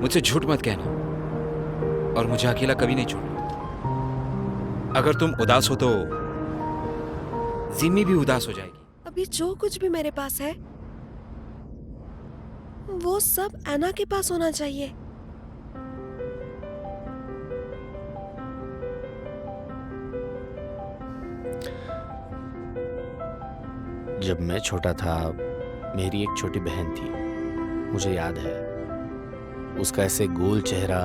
मुझसे झूठ मत कहना और मुझे अकेला कभी नहीं छोड़ना। अगर तुम उदास हो तो जिम्मी भी उदास हो जाएगी। अभी जो कुछ भी मेरे पास है वो सब एना के पास होना चाहिए। जब मैं छोटा था मेरी एक छोटी बहन थी, मुझे याद है। उसका ऐसे गोल चेहरा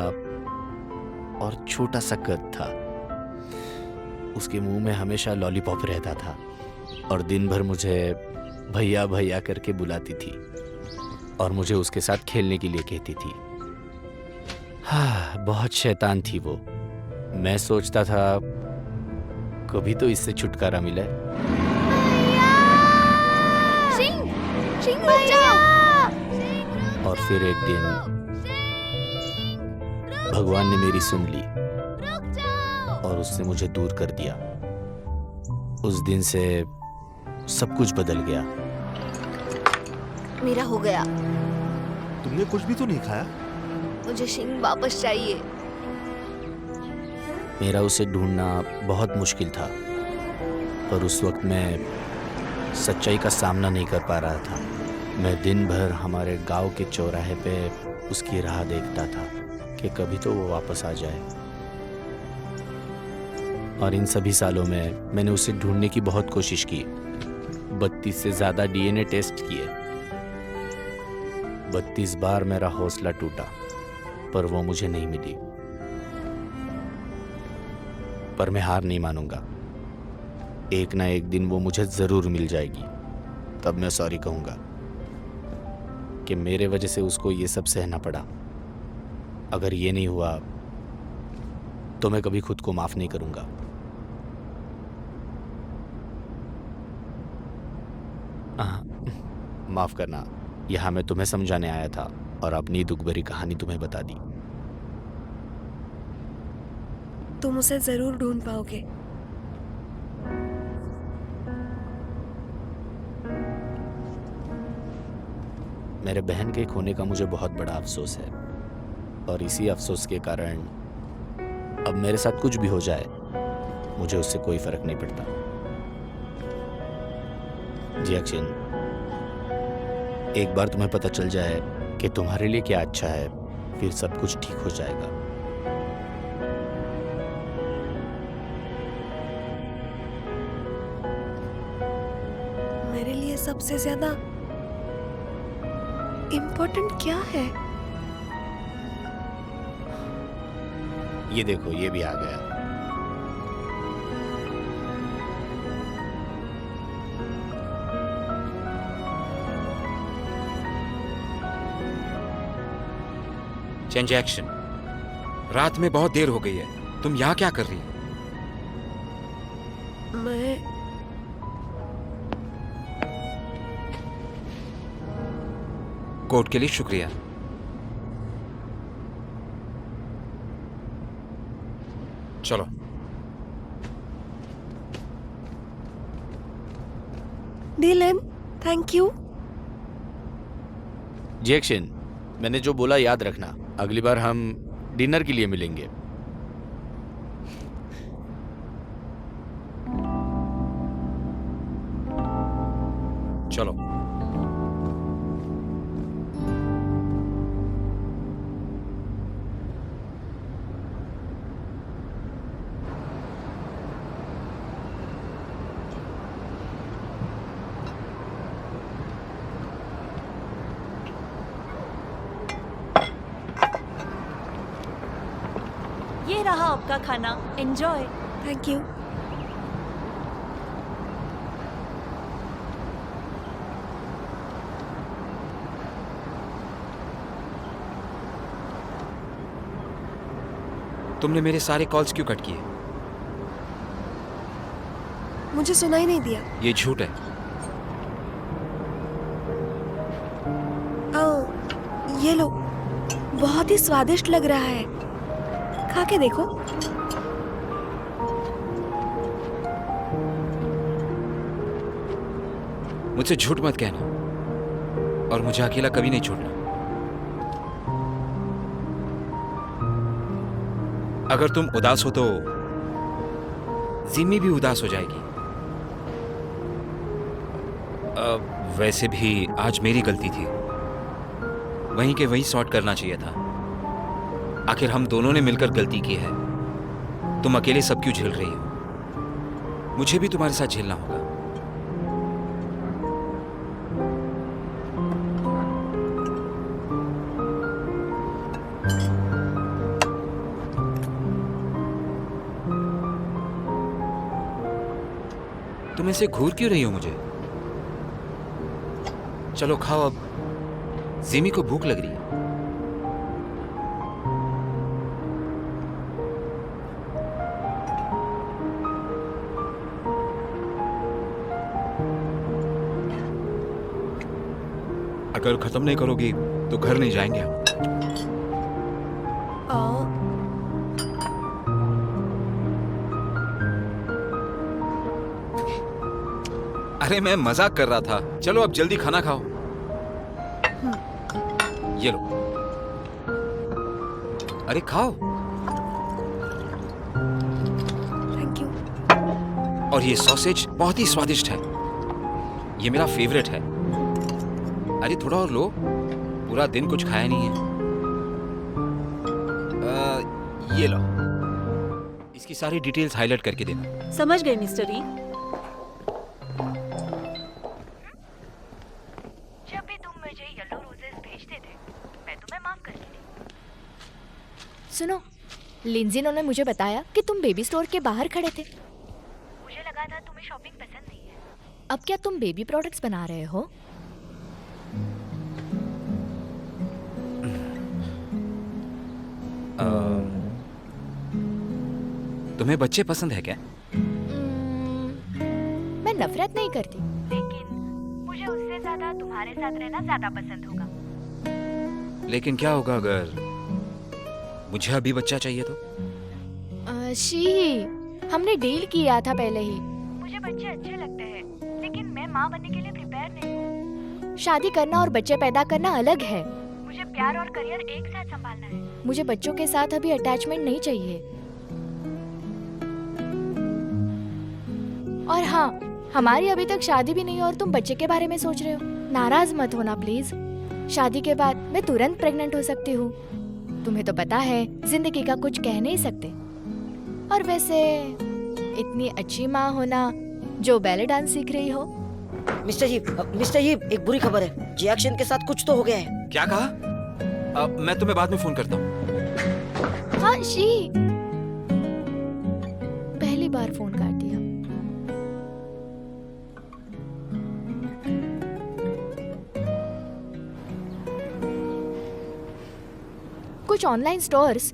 और छोटा सा कद था। उसके मुंह में हमेशा लॉलीपॉप रहता था और दिन भर मुझे भैया भैया करके बुलाती थी और मुझे उसके साथ खेलने के लिए कहती थी। हाँ, बहुत शैतान थी वो। मैं सोचता था कभी तो इससे छुटकारा मिले। रुक जाओ। और फिर एक दिन भगवान ने मेरी सुन ली और उससे मुझे दूर कर दिया। उस दिन से सब कुछ बदल गया। मेरा हो गया। तुमने कुछ भी तो नहीं खाया? मुझे शिंग वापस चाहिए। मेरा उसे ढूंढना बहुत मुश्किल था, पर उस वक्त मैं सच्चाई का सामना नहीं कर पा रहा था। मैं दिन भर हमारे गांव के चौराहे पे उसकी राह देखता था कि कभी तो वो वापस आ जाए। और इन सभी सालों में मैंने उसे ढूंढने की बहुत कोशिश की। 32 से ज्यादा डीएनए टेस्ट किए। 32 बार मेरा हौसला टूटा, पर वो मुझे नहीं मिली। पर मैं हार नहीं मानूंगा। एक ना एक दिन वो मुझे जरूर मिल जाएगी। तब मैं सॉरी कहूंगा कि मेरे वजह से उसको ये सब सहना पड़ा। अगर ये नहीं हुआ तो मैं कभी खुद को माफ नहीं करूंगा। माफ करना, यहां मैं तुम्हें समझाने आया था और अपनी दुख भरी कहानी तुम्हें बता दी। तुम उसे जरूर ढूंढ पाओगे। मेरे बहन के खोने का मुझे बहुत बड़ा अफसोस है और इसी अफसोस के कारण अब मेरे साथ कुछ भी हो जाए मुझे उससे कोई फर्क नहीं पड़ता। जी अक्षिन, एक बार तुम्हें पता चल जाए कि तुम्हारे लिए क्या अच्छा है, फिर सब कुछ ठीक हो जाएगा। मेरे लिए सबसे ज्यादा इम्पोर्टेंट क्या है? ये देखो, ये भी आ गया। Change action. रात में बहुत देर हो गई है, तुम यहाँ क्या कर रही हो? मैं कोड के लिए शुक्रिया। चलो। Dylan, thank you. जैक्शन, मैंने जो बोला याद रखना। अगली बार हम डिनर के लिए मिलेंगे। चलो। ये रहा आपका खाना, एंजॉय। Thank you. तुमने मेरे सारे कॉल्स क्यों कट किए? मुझे सुनाई नहीं दिया। ये झूठ है। ये लो, बहुत ही स्वादिष्ट लग रहा है, खा के देखो। मुझसे झूठ मत कहना और मुझे अकेला कभी नहीं छोड़ना। अगर तुम उदास हो तो जिम्मी भी उदास हो जाएगी। वैसे भी आज मेरी गलती थी, वहीं के वहीं सॉर्ट करना चाहिए था। आखिर हम दोनों ने मिलकर गलती की है। तुम अकेले सब क्यों झेल रही हो? मुझे भी तुम्हारे साथ झेलना होगा। तुम ऐसे घूर क्यों रही हो मुझे? चलो खाओ, अब जिमी को भूख लग रही है। अगर खत्म नहीं करोगी तो घर नहीं जाएंगे हम। अरे मैं मजाक कर रहा था। चलो अब जल्दी खाना खाओ। ये लो। अरे खाओ। Thank you. और ये सॉसेज बहुत ही स्वादिष्ट है। ये मेरा फेवरेट है। अरे थोड़ा और लो, पूरा दिन कुछ खाया नहीं है। ये लो, इसकी सारी डिटेल्स हाईलाइट करके देना। समझ गए मिस्टर ई। जब भी तुम मुझे येलो रोजेस भेजते थे, मैं तुम्हें माफ करती थी। सुनो, लिंजिनो ने मुझे बताया कि तुम बेबी स्टोर के बाहर खड़े थे। मुझे लगा था तुम्हें शॉपिंग पसंद नहीं है। अब क्या तुम बेबी प्रोडक्ट्स बना रहे हो? तुम्हें बच्चे पसंद है क्या? मैं नफरत नहीं करती। लेकिन मुझे उससे ज्यादा तुम्हारे साथ रहना ज्यादा पसंद होगा। लेकिन क्या होगा अगर मुझे अभी बच्चा चाहिए तो? शी, हमने डील किया था पहले ही। मुझे बच्चे अच्छे लगते हैं, लेकिन मैं माँ बनने के लिए प्रिपेयर नहीं हूँ। शादी करना और बच्चे पैदा करना अलग है। मुझे प्यार और करियर एक साथ संभालना है। मुझे बच्चों के साथ अभी अटैचमेंट नहीं चाहिए। और हाँ, हमारी अभी तक शादी भी नहीं और तुम बच्चे के बारे में सोच रहे हो। नाराज मत होना प्लीज। शादी के बाद मैं तुरंत प्रेग्नेंट हो सकती हूँ। तुम्हें तो पता है, जिंदगी का कुछ कह नहीं सकते। और वैसे इतनी अच्छी माँ होना जो बैले डांस सीख रही हो। मिस्टर जी, एक बुरी खबर है। जियाक्शन के साथ कुछ तो हो गया है। क्या कहा? मैं तुम्हें बाद में फोन करता हूँ। हाँ शी, पहली बार फोन काट दिया। कुछ ऑनलाइन स्टोर्स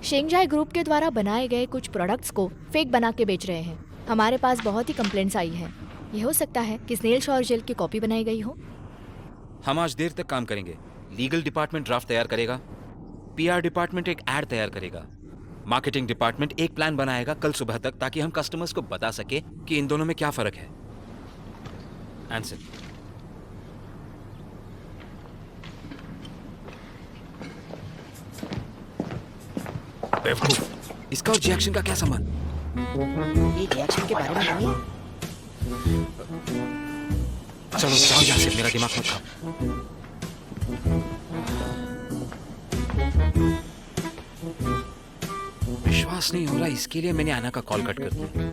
शेंगजाई ग्रुप के द्वारा बनाए गए कुछ प्रोडक्ट्स को फेक बना के बेच रहे हैं। हमारे पास बहुत ही कंप्लेंट्स आई हैं। यह हो सकता है कि स्नेल शॉवर जेल की कॉपी बनाई गई हो। हम आज देर तक काम करेंगे। लीगल डिपार्टमेंट ड्राफ्ट तैयार करेगा, पीआर डिपार्टमेंट एक एड तैयार करेगा, मार्केटिंग डिपार्टमेंट एक प्लान बनाएगा कल सुबह तक, ताकि हम कस्टमर्स को बता सके कि इन दोनों में क्या फर्क है। आंसर। बेवकूफ, इसका और जियाक्शन का क्या संबंध? ये जियाक्शन के बारे में नहीं है। चलो जाओ यहाँ से, मेरा दिमाग मत खाओ। विश्वास नहीं हो रहा, इसके लिए मैंने आना का कॉल कट कर दिया।